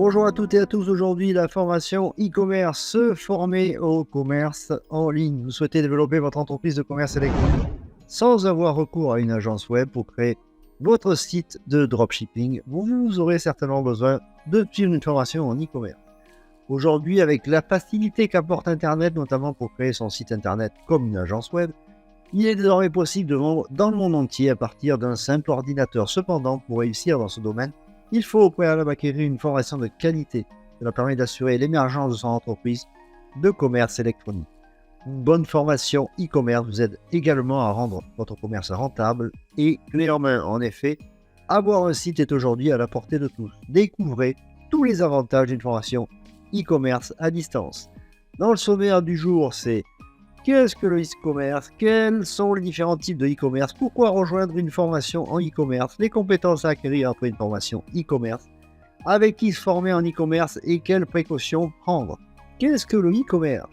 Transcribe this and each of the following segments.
Bonjour à toutes et à tous. Aujourd'hui, la formation e-commerce, se former au commerce en ligne. Vous souhaitez développer votre entreprise de commerce électronique sans avoir recours à une agence web pour créer votre site de dropshipping. Vous aurez certainement besoin de suivre une formation en e-commerce. Aujourd'hui, avec la facilité qu'apporte Internet, notamment pour créer son site Internet comme une agence web, il est désormais possible de vendre dans le monde entier à partir d'un simple ordinateur. Cependant, pour réussir dans ce domaine, il faut au préalable acquérir une formation de qualité. Cela permet d'assurer l'émergence de son entreprise de commerce électronique. Une bonne formation e-commerce vous aide également à rendre votre commerce rentable et clé en main. En effet, avoir un site est aujourd'hui à la portée de tous. Découvrez tous les avantages d'une formation e-commerce à distance. Dans le sommaire du jour, c'est qu'est-ce que le e-commerce? Quels sont les différents types de e-commerce? Pourquoi rejoindre une formation en e-commerce? Les compétences à acquérir après une formation e-commerce? Avec qui se former en e-commerce et quelles précautions prendre? Qu'est-ce que le e-commerce?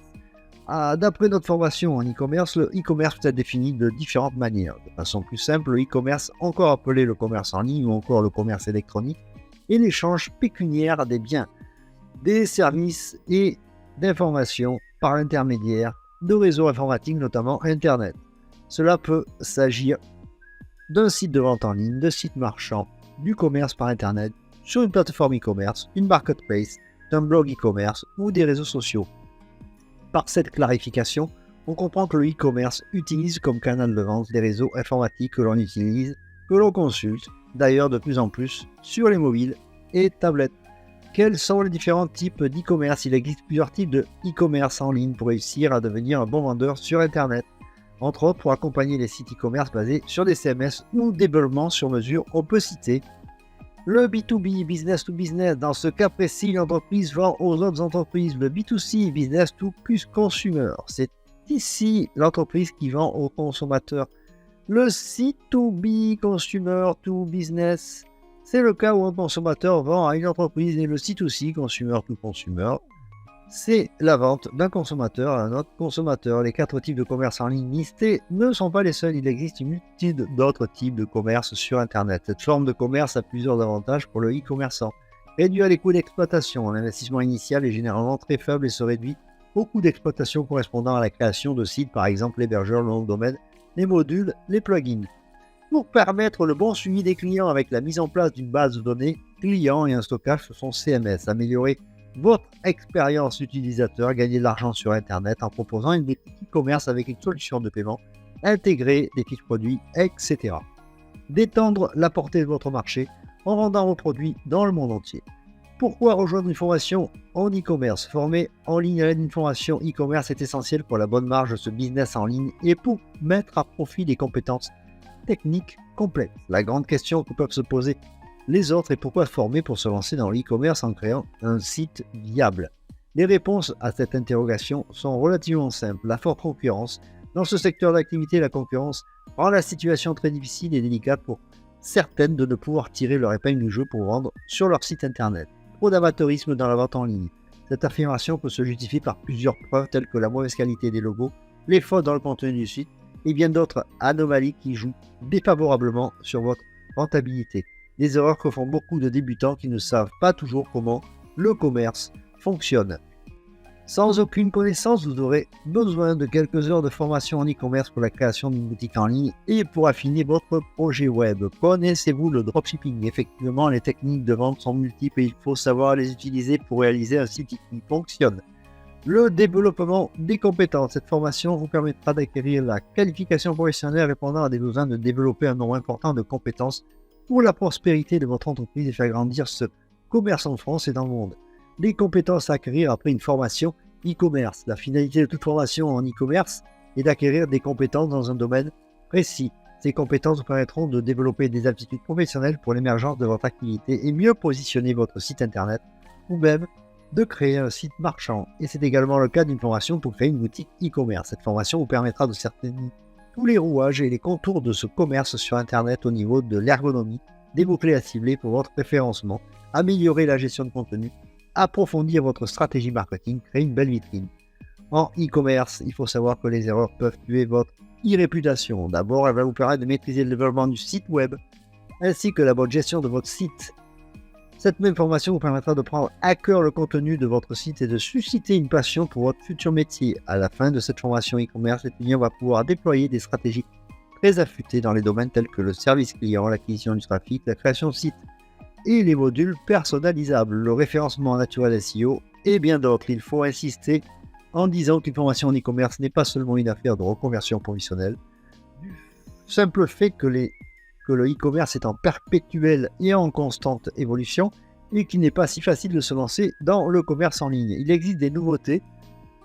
D'après notre formation en e-commerce, le e-commerce peut être défini de différentes manières. De façon plus simple, le e-commerce, encore appelé le commerce en ligne ou encore le commerce électronique, est l'échange pécuniaire des biens, des services et d'informations par l'intermédiaire de réseaux informatiques, notamment Internet. Cela peut s'agir d'un site de vente en ligne, de sites marchands, du commerce par Internet, sur une plateforme e-commerce, une marketplace, d'un blog e-commerce ou des réseaux sociaux. Par cette clarification, on comprend que le e-commerce utilise comme canal de vente des réseaux informatiques que l'on utilise, que l'on consulte, d'ailleurs de plus en plus, sur les mobiles et tablettes. Quels sont les différents types d'e-commerce? Il existe plusieurs types de e-commerce en ligne pour réussir à devenir un bon vendeur sur Internet. Entre autres, pour accompagner les sites e-commerce basés sur des CMS ou développement sur mesure, on peut citer le B2B, business to business. Dans ce cas précis, l'entreprise vend aux autres entreprises. Le B2C, business to consumer. C'est ici l'entreprise qui vend aux consommateurs. Le C2B, consumer to business. C'est le cas où un consommateur vend à une entreprise, et le C2C, consumer to consumer, c'est la vente d'un consommateur à un autre consommateur. Les 4 types de commerce en ligne listés ne sont pas les seuls, il existe une multitude d'autres types de commerce sur Internet. Cette forme de commerce a plusieurs avantages pour le e-commerçant. Réduire les coûts d'exploitation, l'investissement initial est généralement très faible et se réduit aux coûts d'exploitation correspondant à la création de sites, par exemple l'hébergeur, le nom de domaine, les modules, les plugins. Pour permettre le bon suivi des clients avec la mise en place d'une base de données clients et un stockage sur son CMS, améliorer votre expérience utilisateur, gagner de l'argent sur Internet en proposant une boutique e-commerce avec une solution de paiement, intégrer des fiches produits, etc. D'étendre la portée de votre marché en vendant vos produits dans le monde entier. Pourquoi rejoindre une formation en e-commerce? Former en ligne à l'aide d'une formation e-commerce est essentiel pour la bonne marge de ce business en ligne et pour mettre à profit des compétences technique complète. La grande question que peuvent se poser les autres est pourquoi former pour se lancer dans l'e-commerce en créant un site viable? Les réponses à cette interrogation sont relativement simples. La forte concurrence. Dans ce secteur d'activité, la concurrence rend la situation très difficile et délicate pour certaines de ne pouvoir tirer leur épingle du jeu pour vendre sur leur site internet. Trop d'amateurisme dans la vente en ligne. Cette affirmation peut se justifier par plusieurs preuves telles que la mauvaise qualité des logos, les fautes dans le contenu du site, et bien d'autres anomalies qui jouent défavorablement sur votre rentabilité. Des erreurs que font beaucoup de débutants qui ne savent pas toujours comment le commerce fonctionne. Sans aucune connaissance, vous aurez besoin de quelques heures de formation en e-commerce pour la création d'une boutique en ligne et pour affiner votre projet web. Connaissez-vous le dropshipping? Effectivement, les techniques de vente sont multiples et il faut savoir les utiliser pour réaliser un site qui fonctionne. Le développement des compétences. Cette formation vous permettra d'acquérir la qualification professionnelle répondant à des besoins de développer un nombre important de compétences pour la prospérité de votre entreprise et faire grandir ce commerce en France et dans le monde. Les compétences à acquérir après une formation e-commerce. La finalité de toute formation en e-commerce est d'acquérir des compétences dans un domaine précis. Ces compétences vous permettront de développer des aptitudes professionnelles pour l'émergence de votre activité et mieux positionner votre site internet ou même de créer un site marchand. Et c'est également le cas d'une formation pour créer une boutique e-commerce. Cette formation vous permettra de cerner tous les rouages et les contours de ce commerce sur Internet au niveau de l'ergonomie, des mots-clés à cibler pour votre référencement, améliorer la gestion de contenu, approfondir votre stratégie marketing, créer une belle vitrine. En e-commerce, il faut savoir que les erreurs peuvent tuer votre e-réputation. D'abord, elle va vous permettre de maîtriser le développement du site web, ainsi que la bonne gestion de votre site Cette même formation vous permettra de prendre à cœur le contenu de votre site et de susciter une passion pour votre futur métier. À la fin de cette formation e-commerce, l'étudiant va pouvoir déployer des stratégies très affûtées dans les domaines tels que le service client, l'acquisition du trafic, la création de sites et les modules personnalisables, le référencement naturel SEO et bien d'autres. Il faut insister en disant qu'une formation en e-commerce n'est pas seulement une affaire de reconversion professionnelle. Du simple fait que le e-commerce est en perpétuelle et en constante évolution et qu'il n'est pas si facile de se lancer dans le commerce en ligne. Il existe des nouveautés,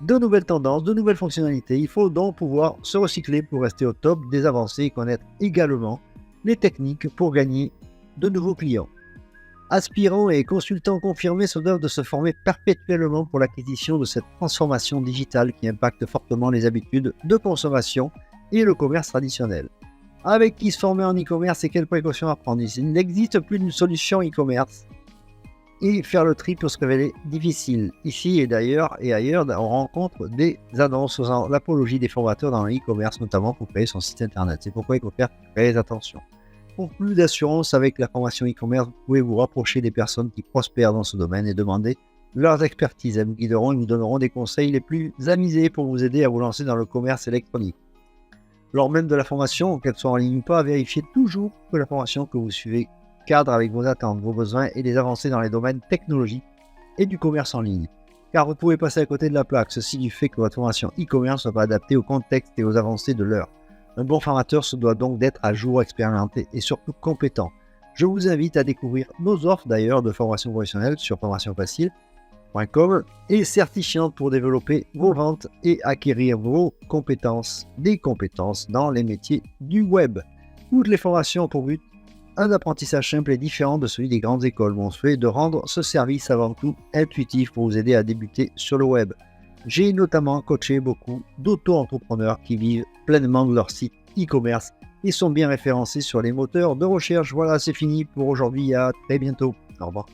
de nouvelles tendances, de nouvelles fonctionnalités. Il faut donc pouvoir se recycler pour rester au top des avancées et connaître également les techniques pour gagner de nouveaux clients. Aspirants et consultants confirmés se doivent de se former perpétuellement pour l'acquisition de cette transformation digitale qui impacte fortement les habitudes de consommation et le commerce traditionnel. Avec qui se former en e-commerce et quelles précautions à prendre? Il n'existe plus d'une solution e-commerce et faire le tri peut se révéler difficile. Ici et d'ailleurs et ailleurs, on rencontre des annonces faisant l'apologie des formateurs dans le e-commerce, notamment pour créer son site internet. C'est pourquoi il faut faire très attention. Pour plus d'assurance avec la formation e-commerce, vous pouvez vous rapprocher des personnes qui prospèrent dans ce domaine et demander leurs expertises. Elles vous guideront et vous donneront des conseils les plus avisés pour vous aider à vous lancer dans le commerce électronique. Lors même de la formation, qu'elle soit en ligne ou pas, vérifiez toujours que la formation que vous suivez cadre avec vos attentes, vos besoins et les avancées dans les domaines technologiques et du commerce en ligne. Car vous pouvez passer à côté de la plaque, ceci du fait que votre formation e-commerce soit pas adaptée au contexte et aux avancées de l'heure. Un bon formateur se doit donc d'être à jour, expérimenté et surtout compétent. Je vous invite à découvrir nos offres d'ailleurs de formation professionnelle sur formationfacile.com et certifiante pour développer vos ventes et acquérir vos compétences, des compétences dans les métiers du web. Toutes les formations ont pour but un apprentissage simple et différent de celui des grandes écoles. Mon souhait est de rendre ce service avant tout intuitif pour vous aider à débuter sur le web. J'ai notamment coaché beaucoup d'auto-entrepreneurs qui vivent pleinement de leur site e-commerce et sont bien référencés sur les moteurs de recherche. Voilà, c'est fini pour aujourd'hui. À très bientôt. Au revoir.